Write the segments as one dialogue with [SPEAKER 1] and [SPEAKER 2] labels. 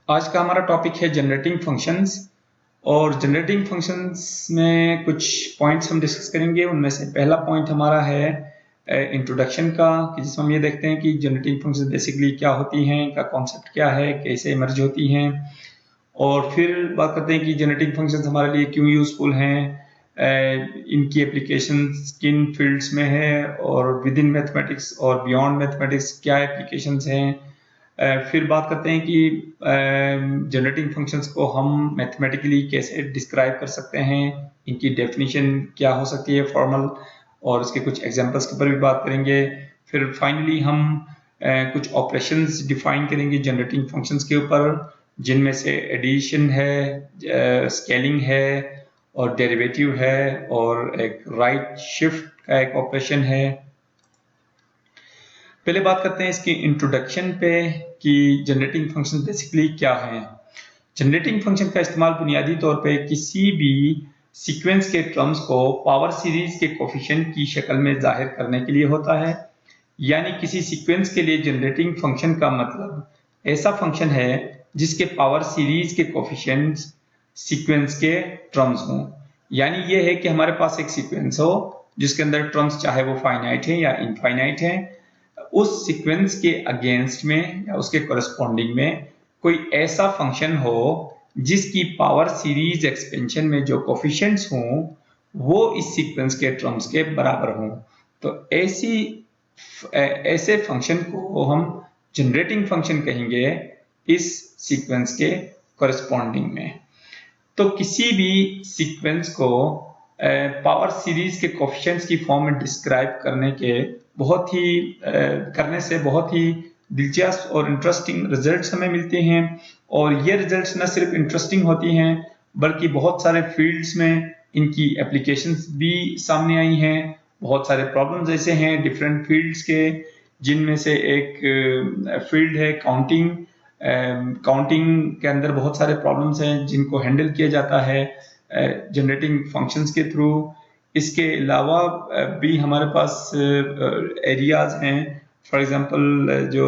[SPEAKER 1] आज का हमारा टॉपिक है जनरेटिंग फंक्शंस। और जनरेटिंग फंक्शंस में कुछ पॉइंट्स हम डिस्कस करेंगे। उनमें से पहला पॉइंट हमारा है इंट्रोडक्शन का, कि जिसमें हम ये देखते हैं कि जनरेटिंग फंक्शंस बेसिकली क्या होती हैं, इनका कॉन्सेप्ट क्या है, कैसे इमर्ज होती हैं। और फिर बात करते हैं कि जनरेटिंग फंक्शंस हमारे लिए क्यों यूजफुल हैं, इनकी एप्लीकेशंस किन फील्ड्स में है, और विद इन मैथमेटिक्स और बियॉन्ड मैथमेटिक्स क्या एप्लीकेशंस हैं। फिर बात करते हैं कि जनरेटिंग फंक्शंस को हम मैथमेटिकली कैसे डिस्क्राइब कर सकते हैं, इनकी डेफिनेशन क्या हो सकती है फॉर्मल, और इसके कुछ एग्जांपल्स के ऊपर भी बात करेंगे। फिर फाइनली हम कुछ ऑपरेशंस डिफाइन करेंगे जनरेटिंग फंक्शंस के ऊपर, जिनमें से एडिशन है, स्केलिंग है, और डेरिवेटिव है, और एक राइट शिफ्ट का एक ऑपरेशन है। पहले बात करते हैं इसकी इंट्रोडक्शन पे कि जनरेटिंग फंक्शन बेसिकली क्या है। जनरेटिंग फंक्शन का इस्तेमाल बुनियादी तौर पे किसी भी सीक्वेंस के टर्म्स को पावर सीरीज के कोफिशिएंट की शक्ल में जाहिर करने के लिए होता है। यानी किसी सीक्वेंस के लिए जनरेटिंग फंक्शन का मतलब ऐसा फंक्शन है जिसके पावर सीरीज के कोफिशिएंट्स सीक्वेंस के टर्म्स हों। यानी ये है कि हमारे पास एक सीक्वेंस हो जिसके अंदर टर्म्स चाहे वो फाइनाइट है या इनफाइनाइट है, उस सीक्वेंस के अगेंस्ट में या उसके कोरस्पॉन्डिंग में कोई ऐसा फंक्शन हो जिसकी पावर सीरीज एक्सपेंशन में जो कोफिशिएंट्स हों वो इस सीक्वेंस के टर्म्स के बराबर हों। तो ऐसे फंक्शन को हम जनरेटिंग फंक्शन कहेंगे इस सीक्वेंस के कोरस्पॉन्डिंग में। तो किसी भी सीक्वेंस को पावर सीरीज के कोफिशिएंट्स की फॉर्म में डिस्क्राइब करने से बहुत ही दिलचस्प और इंटरेस्टिंग रिजल्ट्स हमें मिलते हैं। और ये रिजल्ट्स न सिर्फ इंटरेस्टिंग होती हैं बल्कि बहुत सारे फील्ड्स में इनकी एप्लीकेशंस भी सामने आई हैं। बहुत सारे प्रॉब्लम्स ऐसे हैं डिफरेंट फील्ड्स के, जिनमें से एक फील्ड है काउंटिंग। काउंटिंग के अंदर बहुत सारे प्रॉब्लम्स हैं जिनको हैंडल किया जाता है जनरेटिंग फंक्शंस के थ्रू। इसके अलावा भी हमारे पास एरियाज हैं, फॉर एग्जांपल जो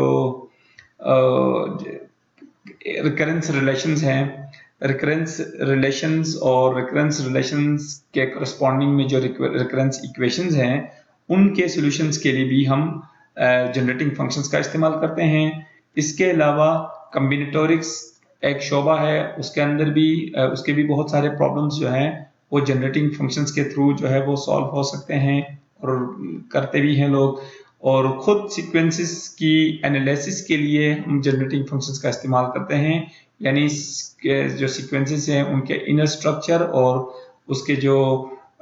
[SPEAKER 1] रिकरेंस रिलेशंस हैं, रिकरेंस रिलेशंस और रिकरेंस रिलेशंस के करस्पॉन्डिंग में जो रिकरेंस इक्वेशंस हैं उनके सॉल्यूशंस के लिए भी हम जनरेटिंग फंक्शंस का इस्तेमाल करते हैं। इसके अलावा कॉम्बिनेटोरिक्स एक शोबा है, उसके अंदर भी उसके भी बहुत सारे प्रॉब्लम्स जो हैं वो जनरेटिंग फंक्शंस के थ्रू जो है वो सॉल्व हो सकते हैं और करते भी हैं लोग। और खुद सीक्वेंसेस की एनालिसिस के लिए हम जनरेटिंग फंक्शंस का इस्तेमाल करते हैं। यानी जो सीक्वेंसेस हैं उनके इनर स्ट्रक्चर और उसके जो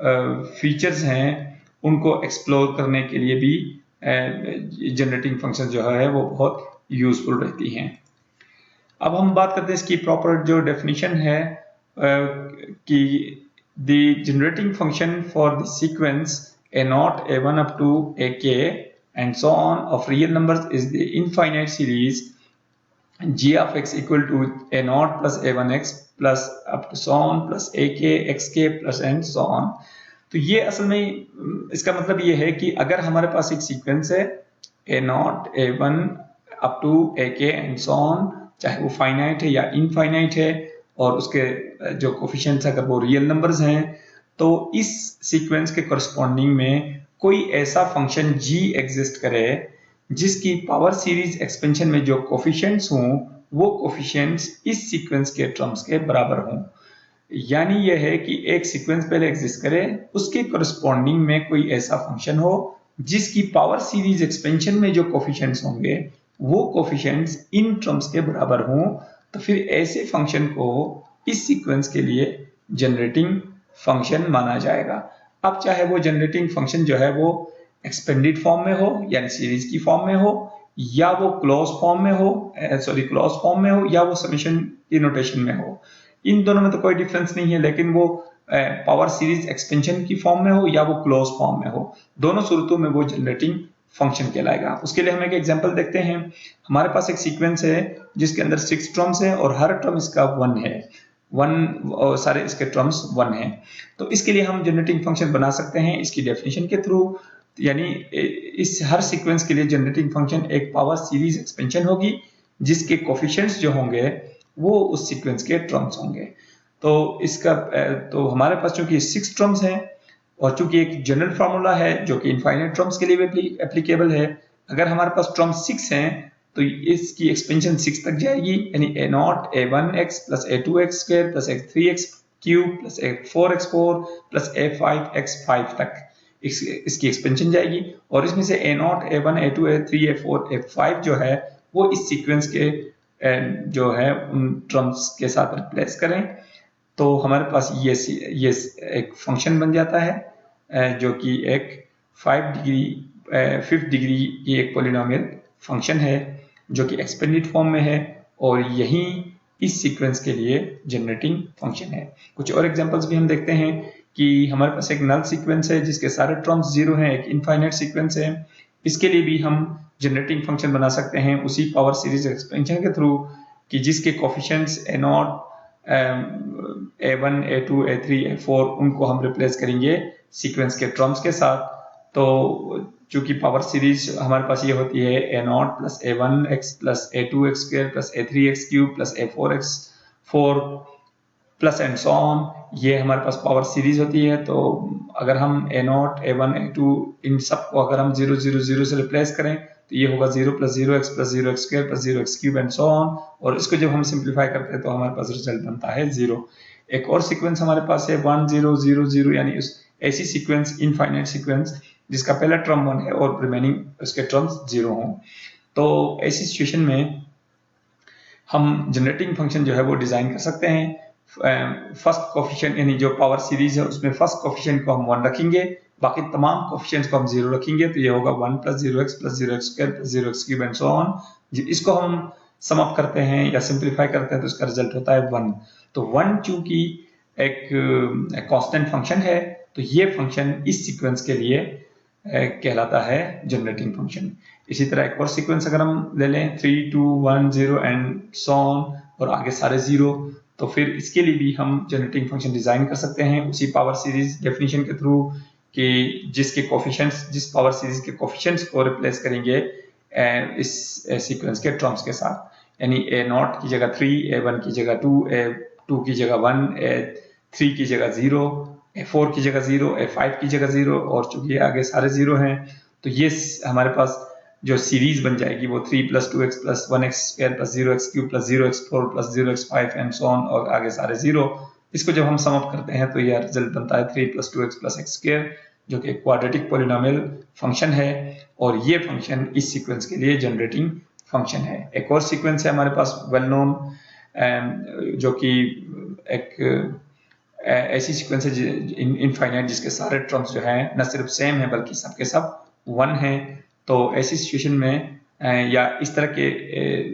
[SPEAKER 1] फीचर्स हैं उनको एक्सप्लोर करने के लिए भी जनरेटिंग फंक्शन जो है वो बहुत यूजफुल रहती हैं। अब हम बात करते हैं इसकी प्रॉपर जो डेफिनेशन है कि the generating function for the sequence a0 a1 up to ak and so on of real numbers is the infinite series g of x equal to a0 plus a1x plus up to so on plus ak xk plus and so on। तो ये असल में इसका मतलब ये है कि अगर हमारे पास एक सीक्वेंस है a0 a1 up to ak and so on, चाहे वो फाइनाइट है या इनफाइनाइट है, और उसके जो कोफिशिएंट्स अगर वो रियल नंबर्स हैं, तो इस सीक्वेंस के करस्पॉन्डिंग में कोई ऐसा फंक्शन g एग्जिस्ट करे जिसकी पावर सीरीज एक्सपेंशन में जो कोफिशिएंट्स हों वो कोफिशिएंट्स इस सीक्वेंस के टर्म्स के बराबर हों। यानी यह है कि एक सीक्वेंस पहले एग्जिस्ट करे, उसके करस्पॉन्डिंग में कोई ऐसा फंक्शन हो जिसकी पावर सीरीज एक्सपेंशन में जो कोफिशिएंट्स होंगे वो कोफिशिएंट्स इन टर्म्स के बराबर हों, तो फिर ऐसे फंक्शन को इस सीक्वेंस के लिए जनरेटिंग फंक्शन माना जाएगा। अब चाहे वो जनरेटिंग फंक्शन जो है वो एक्सपेंडेड फॉर्म में हो यानी सीरीज की फॉर्म में हो, या वो क्लोज फॉर्म में हो, या वो समेशन की नोटेशन में हो। इन दोनों में तो कोई डिफरेंस नहीं है, लेकिन वो पावर सीरीज एक्सपेंशन की फॉर्म में हो या वो क्लोज फॉर्म में हो, दोनों सूरतों में वो जनरेटिंग फंक्शन कहलाएगा। उसके लिए हम एक एग्जांपल देखते हैं। हमारे पास एक सीक्वेंस है जिसके अंदर 6 टर्म्स है और हर टर्म इसका 1 है, सारे इसके टर्म्स 1 है। तो इसके लिए हम जनरेटिंग फंक्शन बना सकते हैं इसकी डेफिनेशन के थ्रू। यानी इस हर सीक्वेंस के लिए जनरेटिंग फंक्शन एक पावर सीरीज एक्सपेंशन होगी जिसके कोफिशिएंट्स जो होंगे वो उस सीक्वेंस के टर्म्स होंगे। तो इसका तो हमारे पास चूंकि 6 टर्म्स हैं और चूंकि एक जनरल फार्मूला है जो कि इनफाइनाइट टर्म्स के लिए भी एप्लीकेबल है, अगर हमारे पास टर्म 6 हैं तो इसकी एक्सपेंशन 6 तक जाएगी, यानी a0 a1x plus a2x square plus a3x cube plus a4x4 plus a5x5 तक इसकी एक्सपेंशन जाएगी। और इसमें से a0 a1 a2 a3 a4 a5 जो है वो इस सीक्वेंस के जो है उन टर्म्स के साथ रिप्लेस करें तो हमारे पास ये एक फंक्शन बन जाता है जो कि एक 5th डिग्री की एक पॉलिनोमियल फंक्शन है जो कि एक्सपेंडेड फॉर्म में है और यही इस सीक्वेंस के लिए जनरेटिंग फंक्शन है। कुछ और एग्जांपल्स भी हम देखते हैं कि हमारे पास एक नल सीक्वेंस है जिसके सारे टर्म्स 0 हैं, एक इनफाइनाइट सीक्वेंस है, इसके लिए भी हम जनरेटिंग फंक्शन बना सकते हैं उसी पावर सीरीज एक्सपेंशन के थ्रू कि जिसके coefficients a0 a1 a2 a3 a4 उनको हम रिप्लेस करेंगे सीक्वेंस के टर्म्स के साथ। तो चूंकि पावर सीरीज हमारे पास ये होती है a0 plus a1x plus a2x square plus a3x cube plus a4x4 plus and so on, ये हमारे पास पावर सीरीज होती है। तो अगर हम a0 a1 a2 इन सब को अगर हम 0 0 0 से रिप्लेस करें तो ये होगा 0 plus 0x plus 0x square plus 0x cube and so on, और इसको जब हम सिंप्लीफाई करते हैं तो हमारे पास रिजल्ट बनता है 0। एक और सीक्वेंस हमारे पास है 1 0 0 0, यानी ऐसी सीक्वेंस इनफाइनाइट सीक्वेंस जिसका पहला टर्म 1 है और रिमेनिंग उसके टर्म्स 0 हों। तो ऐसी सिचुएशन में हम जनरेटिंग फंक्शन जो है वो डिजाइन कर सकते हैं। फर्स्ट कोफिशिएंट यानी जो पावर सीरीज है उसमें फर्स्ट कोफिशिएंट को हम 1 रखेंगे, बाकी तमाम कोफिशिएंट्स को हम 0 रखेंगे, तो ये होगा 1 plus 0x plus 0x square plus 0x cube and so on. इसको हम सम अप करते हैं या सिंप्लीफाई करते हैं तो इसका रिजल्ट होता है 1। तो 1 चूंकि एक कांस्टेंट फंक्शन है तो ये फंक्शन इस सीक्वेंस के लिए कहलाता है जनरेटिंग फंक्शन। इसी तरह एक और सीक्वेंस अगर हम ले लें 3 2 1 0 एंड सो ऑन और आगे सारे 0, तो फिर इसके लिए भी हम जनरेटिंग फंक्शन डिजाइन कर सकते हैं उसी पावर सीरीज डेफिनेशन के थ्रू कि जिसके कोफिशिएंट्स जिस पावर सीरीज के कोफिशिएंट्स को रिप्लेस करेंगे इस सीक्वेंस के टर्म्स के साथ, यानी a0 की जगह 3, a1 की जगह 2, a2 की जगह 1, a3 की जगह 0, a4 की जगह 0, a5 की जगह 0, और चूंकि आगे सारे 0 हैं तो ये हमारे पास जो सीरीज बन जाएगी वो 3 plus 2x plus 1x square plus 0x cube plus 0x4 plus 0x5 and so on और आगे सारे 0। इसको जब हम सम अप करते हैं तो यह रिजल्ट बनता है 3 plus 2x plus x square जो कि क्वाड्रेटिक पॉलिनोमियल फंक्शन है, और ये फंक्शन इस सीक्वेंस के लिए जनरेटिंग फंक्शन है। एक और सीक्वेंस है हमारे पास वेल नोन जो कि एक ऐसी सीक्वेंस है इनफाइनाइट जिसके सारे टर्म्स जो हैं न सिर्फ सेम है बल्कि सबके सब 1 हैं। तो ऐसी सिचुएशन में या इस तरह के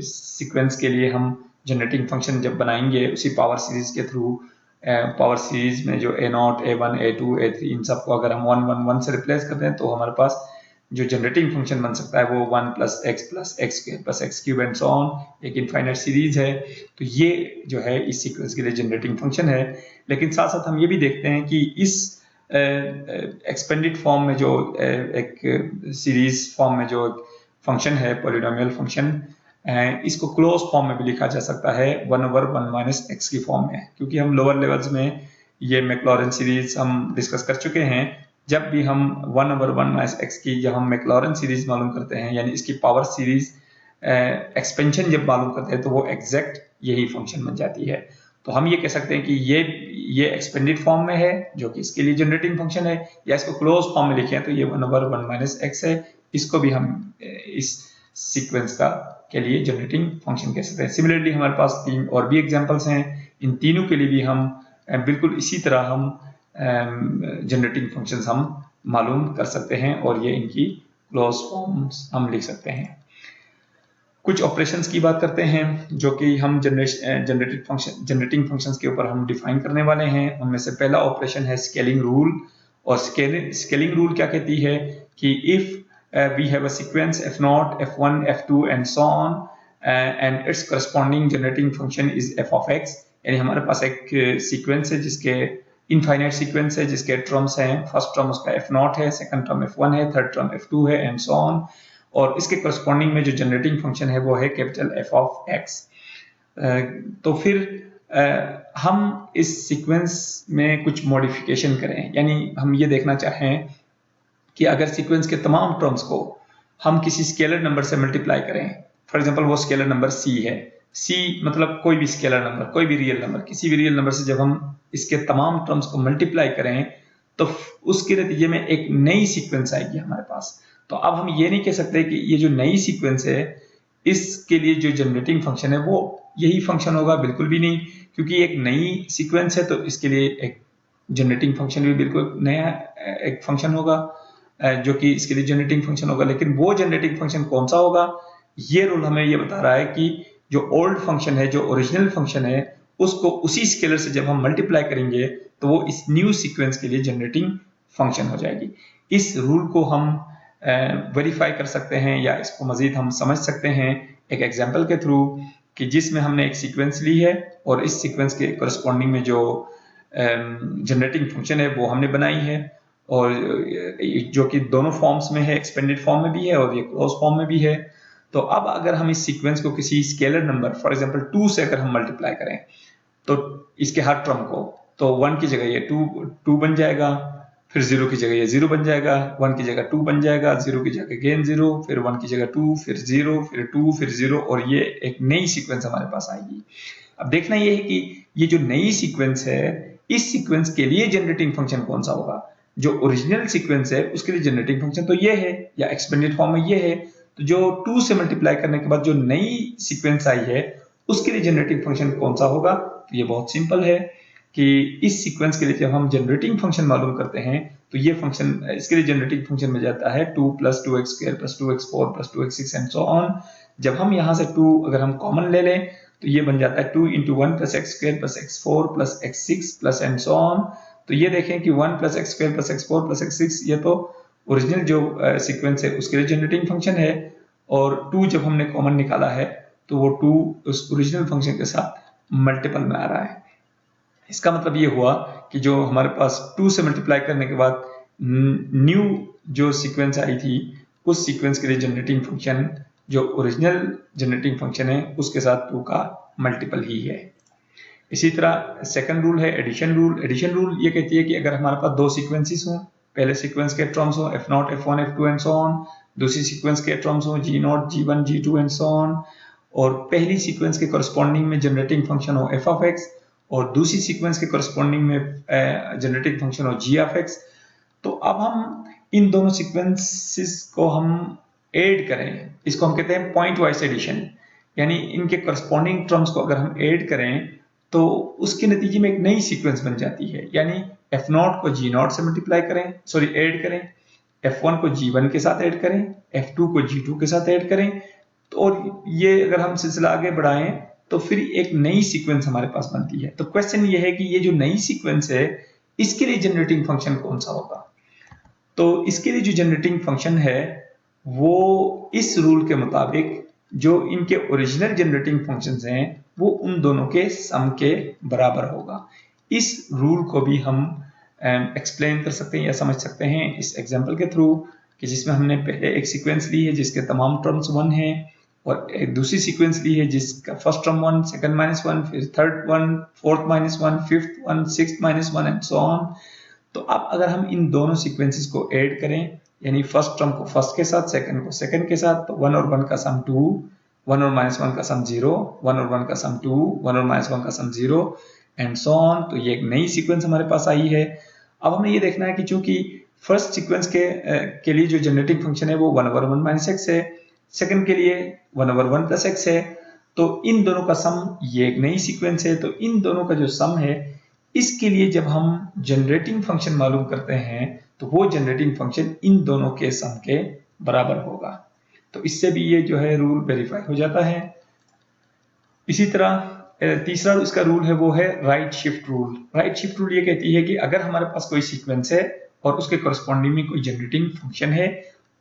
[SPEAKER 1] सीक्वेंस के लिए हम जनरेटिंग फंक्शन जब बनाएंगे उसी पावर सीरीज के थ्रू, पावर सीरीज में जो a0 a1 a2 a3 इन सब को अगर हम 1 1 1 से रिप्लेस करते हैं तो हमारे पास जो जनरेटिंग फंक्शन बन सकता है वो 1 plus x square plus x cube and so on, एक इनफाइनाइट सीरीज है। तो ये जो है इस सीक्वेंस के लिए जनरेटिंग फंक्शन है। लेकिन साथ साथ हम ये भी देखते हैं कि इस एक्सपेंडेड फॉर्म में जो एक सीरीज फॉर्म में जो फंक्शन है पॉलिनोमियल फंक्शन, इसको क्लोज फॉर्म में भी लिखा जा सकता है 1/1 माइनस x की फॉर्म में, क्योंकि हम लोअर लेवल्स में ये मैक्लॉरेन सीरीज हम डिस्कस कर चुके हैं। जब भी हम 1/1 माइनस x की जब हम मैक्लॉरेन सीरीज मालूम करते हैं यानी इसकी पावर सीरीज एक्सपेंशन जब मालूम करते हैं तो वो एग्जैक्ट यही फंक्शन बन जाती है। तो हम ये कह सकते हैं कि ये एक्सपेंडेड फॉर्म में है जो कि इसके लिए जनरेटिंग फंक्शन है, या इसको क्लोज फॉर्म में लिखें तो ये 1/1 माइनस x है, इसको भी हम इस सीक्वेंस का के लिए जनरेटिंग फंक्शन कह सकते हैं। सिमिलरली हमारे पास 3 और भी एग्जांपल्स हैं, इन तीनों के लिए भी हम बिल्कुल इसी तरह हम जनरेटिंग फंक्शंस हम मालूम कर सकते हैं और ये इनकी क्लोज फॉर्म्स हम लिख सकते हैं। कुछ ऑपरेशंस की बात करते हैं जो कि हम जनरेटिंग फंक्शंस के ऊपर हम डिफाइन करने वाले हैं। उनमें से पहला ऑपरेशन है स्केलिंग रूल, और स्केलिंग रूल क्या कहती है कि if we have a sequence f0 f1 f2 and so on and its corresponding generating function is f of x, यानी हमारे पास एक सीक्वेंस है जिसके इनफाइनाइट सीक्वेंस है जिसके टर्म्स हैं, फर्स्ट टर्म उसका f0 है, सेकंड टर्म f1 है, थर्ड टर्म f2 है एंड सो ऑन, और इसके करस्पॉन्डिंग में जो जनरेटिंग फंक्शन है वो है कैपिटल f of x। तो फिर हम इस सीक्वेंस में कुछ मॉडिफिकेशन करें, यानी हम ये देखना चाहें कि अगर सीक्वेंस के तमाम टर्म्स को हम किसी स्केलर नंबर से मल्टीप्लाई करें, फॉर एग्जांपल वो स्केलर नंबर c है, c मतलब कोई भी स्केलर नंबर, कोई भी रियल नंबर, किसी भी रियल नंबर से जब हम इसके तमाम टर्म्स को मल्टीप्लाई करें तो उसके नतीजे में एक नई सीक्वेंस आएगी हमारे पास। तो अब हम ये नहीं कह सकते कि ये जो नई सीक्वेंस है इसके लिए जो जनरेटिंग फंक्शन है वो यही फंक्शन होगा, बिल्कुल भी नहीं, क्योंकि एक नई सीक्वेंस है तो इसके लिए एक जनरेटिंग फंक्शन भी बिल्कुल नया एक फंक्शन होगा जो कि इसके लिए जनरेटिंग फंक्शन होगा। लेकिन वो जनरेटिंग फंक्शन कौन सा होगा, ये रूल हमें ये बता रहा है कि जो ओल्ड फंक्शन है, जो ओरिजिनल फंक्शन है, उसको उसी स्केलर से जब हम मल्टीप्लाई करेंगे तो वो इस न्यू सीक्वेंस के लिए जनरेटिंग फंक्शन हो जाएगी। इस रूल को हम वेरीफाई कर सकते हैं या इसको मजीद हम समझ सकते हैं एक एग्जाम्पल के थ्रू, कि जिसमें हमने एक सीक्वेंस ली है और इस सीक्वेंस के करस्पॉन्डिंग में जो जनरेटिंग फंक्शन है वो हमने बनाई है, और जो कि दोनों फॉर्म्स में है, एक्सपेंडेड फॉर्म में भी है और ये क्लोज फॉर्म में भी है। तो अब अगर हम इस सीक्वेंस को किसी स्केलर नंबर फॉर एग्जांपल 2 से अगर हम मल्टीप्लाई करें तो इसके हर टर्म को, तो 1 की जगह ये 2 बन जाएगा, फिर 0 की जगह ये 0 बन जाएगा, 1 की जगह 2 बन जाएगा, 0 की जगह अगेन 0, फिर 1 की जगह 2, फिर 0, फिर 2, फिर 0, और ये एक नई सीक्वेंस हमारे पास आएगी। अब देखना ये है कि ये जो नई सीक्वेंस है, इस सीक्वेंस के लिए जनरेटिंग फंक्शन कौन सा होगा। जो ओरिजिनल सीक्वेंस है उसके लिए जनरेटिंग फंक्शन तो ये है, या एक्सपेंडेड फॉर्म में ये है। तो जो 2 से मल्टीप्लाई करने के बाद जो नई सीक्वेंस आई है उसके लिए जनरेटिंग फंक्शन कौन सा होगा, तो ये बहुत सिंपल है कि इस सीक्वेंस के लिए जब हम जनरेटिंग फंक्शन मालूम करते हैं तो ये फंक्शन इसके लिए जनरेटिंग फंक्शन में जाता है 2 + 2x² + 2x4 + 2x6 and so on. जब हम यहाँ से 2 अगर हम कॉमन ले लें तो ये बन जाता है 2 × 1 + x² + x4 + x6 and so on. तो ये देखें कि 1 + x² + x4 + x6 ये तो ओरिजिनल जो सीक्वेंस है उसके लिए जनरेटिंग फंक्शन है, और 2 जब हमने कॉमन निकाला है तो वो 2 उस ओरिजिनल फंक्शन के साथ मल्टीपल में आ रहा है। इसका मतलब ये हुआ कि जो हमारे पास 2 से मल्टीप्लाई करने के बाद न्यू जो सीक्वेंस आई थी उस सीक्वेंस के लिए जनरेटिंग फंक्शन जो ओरिजिनल जनरेटिंग फंक्शन है उसके साथ 2 का मल्टीपल ही है। इसी तरह सेकंड रूल है एडिशन रूल। एडिशन रूल ये कहती है कि अगर हमारे पास 2 सीक्वेंसेस हों, पहले सीक्वेंस के टर्म्स हो f0, f1, f2 and so on, दूसरी सीक्वेंस के टर्म्स हो g0, g1, g2 and so on, और पहली सीक्वेंस के करस्पॉन्डिंग में जनरेटिंग फंक्शन हो f(x) और दूसरी सीक्वेंस के करस्पॉन्डिंग में जनरेटिंग फंक्शन हो g(x), तो अब हम इन दोनों सीक्वेंसेस को हम ऐड करें, इसको हम कहते हैं पॉइंट वाइज एडिशन। यानी इनके करस्पॉन्डिंग टर्म्स को अगर हम ऐड करें तो उसके नतीजे में एक नई सीक्वेंस बन जाती है। यानी f0 को g0 से मल्टीप्लाई करें, सॉरी ऐड करें, f1 को g1 के साथ ऐड करें, f2 को g2 के साथ ऐड करें, तो और ये अगर हम सिलसिला आगे बढ़ाएं तो फिर एक नई सीक्वेंस हमारे पास बनती है। तो क्वेश्चन ये है कि ये जो नई सीक्वेंस है इसके लिए जनरेटिंग फंक्शन कौन सा होगा। तो इसके लिए जो जनरेटिंग फंक्शन है वो इस रूल के मुताबिक जो इनके ओरिजिनल जनरेटिंग फंक्शंस हैं वो उन दोनों के सम के बराबर होगा। इस रूल को भी हम एक्सप्लेन कर सकते हैं या समझ सकते हैं इस एग्जांपल के थ्रू, कि जिसमें हमने पहले एक सीक्वेंस ली है जिसके तमाम टर्म्स 1 हैं, और एक दूसरी सीक्वेंस ली है जिसका फर्स्ट टर्म 1, सेकंड -1, फिर third 1, fourth -1, fifth 1, sixth -1 and so on. तो अब अगर हम इन दोनों सीक्वेंसेस को ऐड करें, यानी फर्स्ट टर्म को फर्स्ट के साथ, सेकंड को सेकंड के साथ, तो 1 और 1 का सम 2, 1 और -1 का सम 0, 1 और 1 का सम 2, 1 और -1 का सम 0 एंड सो ऑन। तो ये एक नई सीक्वेंस हमारे पास आई है। अब हमें ये देखना है कि चूंकि फर्स्ट सीक्वेंस के लिए जो जनरेटिंग फंक्शन है वो 1/1 - x है, सेकंड के लिए 1/1 + x है, तो इन दोनों का सम ये एक नई सीक्वेंस है। तो इन दोनों का जो सम है इसके लिए जब हम जनरेटिंग फंक्शन मालूम करते हैं तो वो जनरेटिंग फंक्शन इन दोनों के सम के बराबर होगा। तो इससे भी ये जो है रूल वेरीफाई हो जाता है। इसी तरह तीसरा इसका रूल है वो है right shift rule. Right shift rule ये कहती है कि अगर हमारे पास कोई सीक्वेंस है और उसके करस्पॉन्डिंग में कोई जनरेटिंग फंक्शन है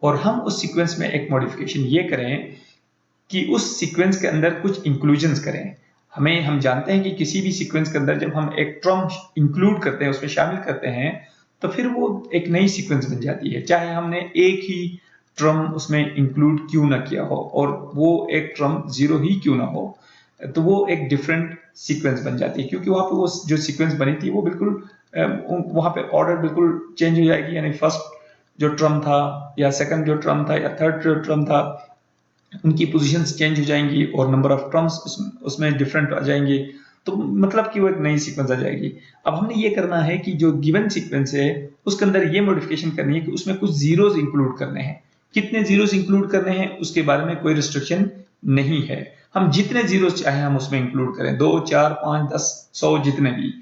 [SPEAKER 1] और हम उस सीक्वेंस में एक मॉडिफिकेशन ये करें कि उस सीक्वेंस के अंदर कुछ इंक्लूजन्स करें। हम जानते हैं कि किसी भी सीक्वेंस के अंदर जब हम एक टर्म इंक्लूड करते हैं, उसमें शामिल करते हैं, तो फिर वो एक नई सीक्वेंस बन जाती है, चाहे हमने एक ही टर्म उसमें इंक्लूड क्यों ना किया हो और वो एक टर्म 0 ही क्यों ना हो। तो वो एक डिफरेंट सीक्वेंस बन जाती है, क्योंकि वहां पे वो जो सीक्वेंस बनी थी वो बिल्कुल वहां पे ऑर्डर बिल्कुल चेंज हो जाएगी। यानी फर्स्ट जो टर्म था या सेकंड जो टर्म था या थर्ड जो टर्म था, उनकी पोजीशंस चेंज हो जाएंगी और नंबर ऑफ टर्म्स उसमें डिफरेंट आ जाएंगे। तो मतलब कि वो एक नई सीक्वेंस आ जाएगी। अब हमने ये करना है कि जो गिवन सीक्वेंस है उसके अंदर ये मॉडिफिकेशन करनी है कि उसमें कुछ जीरोस इंक्लूड करने हैं। कितने जीरोस इंक्लूड करने हैं उसके बारे में कोई रिस्ट्रिक्शन नहीं है, हम जितने जीरोस चाहे हम उसमें इंक्लूड करें, 2 4 5 10 100 जितने भी।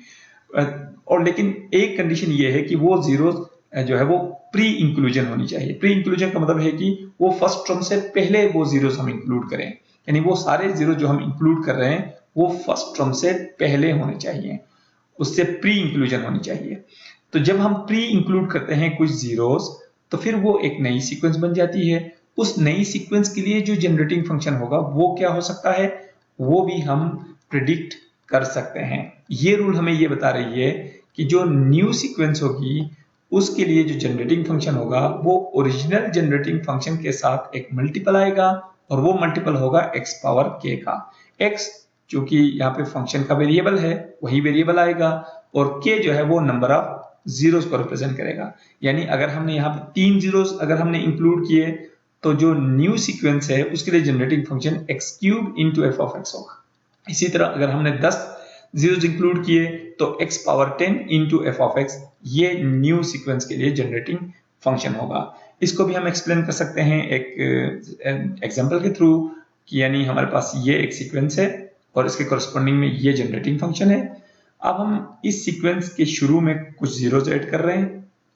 [SPEAKER 1] और लेकिन एक कंडीशन ये है कि वो जीरोस जो है वो प्री इंक्लूजन होनी चाहिए। प्री इंक्लूजन का मतलब है कि वो फर्स्ट टर्म से पहले वो जीरोस हम इंक्लूड करें, यानी वो सारे जीरो जो हम इंक्लूड कर रहे हैं वो फर्स्ट टर्म से पहले होने चाहिए, उससे प्री इंक्लूजन होनी चाहिए। तो जब हम प्री इंक्लूड करते हैं कुछ जीरोस तो फिर वो एक नई सीक्वेंस बन जाती है। उस नई सीक्वेंस के लिए जो जनरेटिंग फंक्शन होगा वो क्या हो सकता है, वो भी हम प्रिडिक्ट कर सकते हैं। ये रूल हमें ये बता रही है कि जो न्यू सीक्वेंस होगी उसके लिए जो जनरेटिंग फंक्शन होगा वो ओरिजिनल जनरेटिंग फंक्शन के साथ एक मल्टीपल आएगा और वो मल्टीपल होगा x पावर k का। x जो कि यहाँ पे फंक्शन का वेरिएबल है वही वेरिएबल आएगा और k जो है वो नंबर ऑफ जीरोस को रिप्रेजेंट करेगा। यानी अगर हमने यहाँ पे 3 जीरोस अगर हमने इंक्लूड किए तो जो न्यू सीक्वेंस है उसके लिए generating function x cube into F of x होगा। इसी तरह अगर हमने 10 जीरोस इंक्लूड किए तो x power 10 into F of x ये न्यू सीक्वेंस के लिए जनरेटिंग फंक्शन होगा। इसको भी हम एक्सप्लेन कर सकते हैं एक एग्जांपल के थ्रू कि यानी हमारे पास ये एक सीक्वेंस है और इसके कोरस्पॉन्डिंग में ये जनरेटिंग फंक्शन है। अब हम इस सीक्वेंस के शुरू में कुछ जीरोस ऐड कर रहे हैं,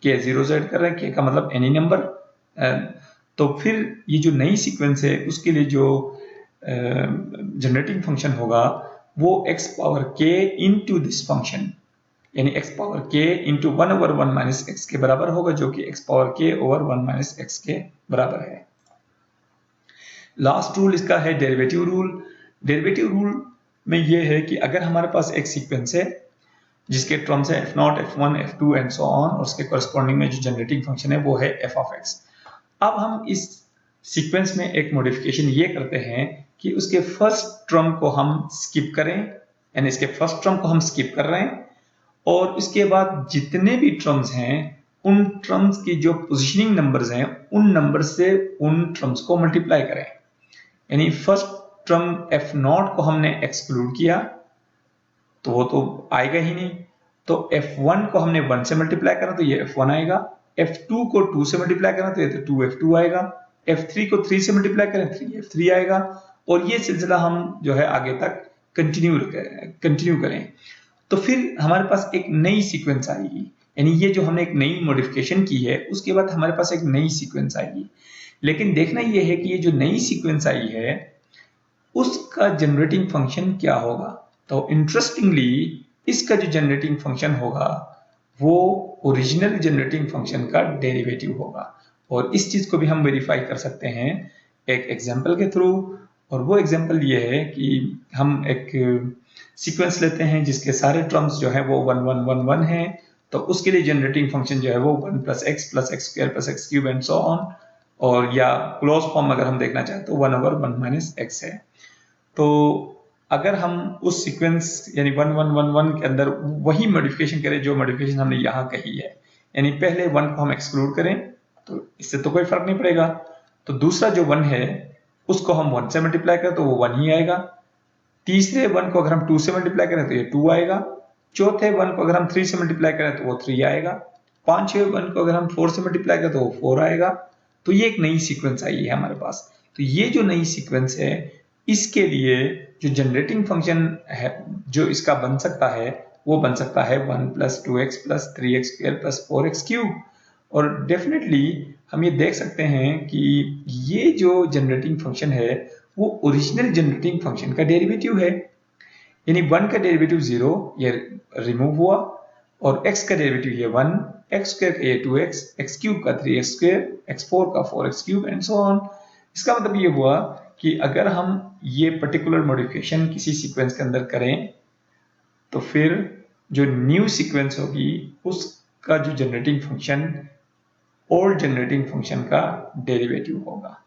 [SPEAKER 1] के जीरोस ऐड कर रहे हैं, के का मतलब एनी नंबर। तो फिर ये जो नई सीक्वेंस है उसके लिए जो जनरेटिंग फंक्शन होगा वो x power k into this function, यानी x power k into 1 over 1 minus x के बराबर होगा, जो कि x power k over 1 minus x के बराबर है। लास्ट रूल इसका है डेरिवेटिव रूल। डेरिवेटिव रूल में ये है कि अगर हमारे पास एक सीक्वेंस है जिसके टर्म्स है f0 f1 f2 and so on और उसके कोरस्पॉन्डिंग में जो जनरेटिंग फंक्शन है वो है f ऑफ x। अब हम इस सीक्वेंस में एक मॉडिफिकेशन ये करते हैं कि उसके फर्स्ट टर्म को हम स्किप करें, यानी इसके फर्स्ट टर्म को हम स्किप कर रहे हैं और इसके बाद जितने भी टर्म्स हैं उन टर्म्स की जो पोजीशनिंग नंबर्स हैं उन नंबर से उन टर्म्स को मल्टीप्लाई करें। यानी फर्स्ट टर्म f0 को हमने एक्सक्लूड किया तो वो तो आएगा ही नहीं, तो f1 को हमने 1 से मल्टीप्लाई करा तो ये f1 आएगा, f2 को 2 से मल्टीप्लाई करा तो ये तो 2f2 आएगा, f3 को 3 से मल्टीप्लाई करें 3f3 आएगा और ये सिलसिला हम जो है आगे तक कंटिन्यू करें तो फिर हमारे पास एक नई सीक्वेंस आएगी। यानी ये जो हमने एक नई मॉडिफिकेशन की है उसके बाद हमारे पास एक नई सीक्वेंस आएगी। लेकिन देखना ये है कि ये जो नई सीक्वेंस आई है उसका जनरेटिंग फंक्शन क्या होगा। तो इंटरेस्टिंगली इसका जो जनरेटिंग फंक्शन होगा वो ओरिजिनल जनरेटिंग फंक्शन का डेरिवेटिव होगा और इस चीज को भी हम वेरीफाई कर सकते हैं एक एग्जांपल के थ्रू। और वो एग्जांपल ये है कि हम एक सीक्वेंस लेते हैं जिसके सारे टर्म्स जो है वो 1 1 1 1 है, तो उसके लिए जनरेटिंग फंक्शन जो है वो 1 plus x square plus x cube and so on, और या क्लोज फॉर्म अगर हम देखना चाहें तो 1 ओवर 1 माइनस एक्स है। तो अगर हम उस सीक्वेंस यानी 1 1 1 1 के अंदर वही मॉडिफिकेशन करें जो मॉडिफिकेशन हमने यहाँ कही है, यानी पहले 1 को हम एक्सक्लूड करें तो इससे तो कोई फर्क नहीं पड़ेगा, तो दूसरा जो 1 है उसको हम 1 से मल्टीप्लाई करें तो वो 1 ही आएगा, तीसरे 1 को अगर हम 2 से मल्टीप्लाई करें तो ये 2 आएगा, चौथे 1 को अगर हम 3 से मल्टीप्लाई करें तो वो 3 आएगा, पांचवें 1 को अगर हम 4 से मल्टीप्लाई करें तो वो 4 आएगा। तो ये एक नई सीक्वेंस आई है हमारे पास। तो ये जो नई सीक्वेंस है इसके लिए जो जनरेटिंग फंक्शन है जो इसका बन सकता है वो बन सकता है 1 plus 2x plus 3x square plus 4x cube. और डेफिनेटली हम ये देख सकते हैं कि ये जो जनरेटिंग फंक्शन है वो ओरिजिनल जनरेटिंग फंक्शन का डेरिवेटिव है। यानी 1 का डेरिवेटिव 0 ये रिमूव हुआ और x का डेरिवेटिव ये 1, x स्क्वायर का ये 2x, x क्यूब का 3x स्क्वायर, x4 का 4x cube and so on. इसका मतलब ये हुआ कि अगर हम ये पर्टिकुलर मॉडिफिकेशन किसी सीक्वेंस के अंदर करें तो फिर जो न्यू सीक्वेंस होगी उसका जो generating function old generating function का डेरिवेटिव होगा।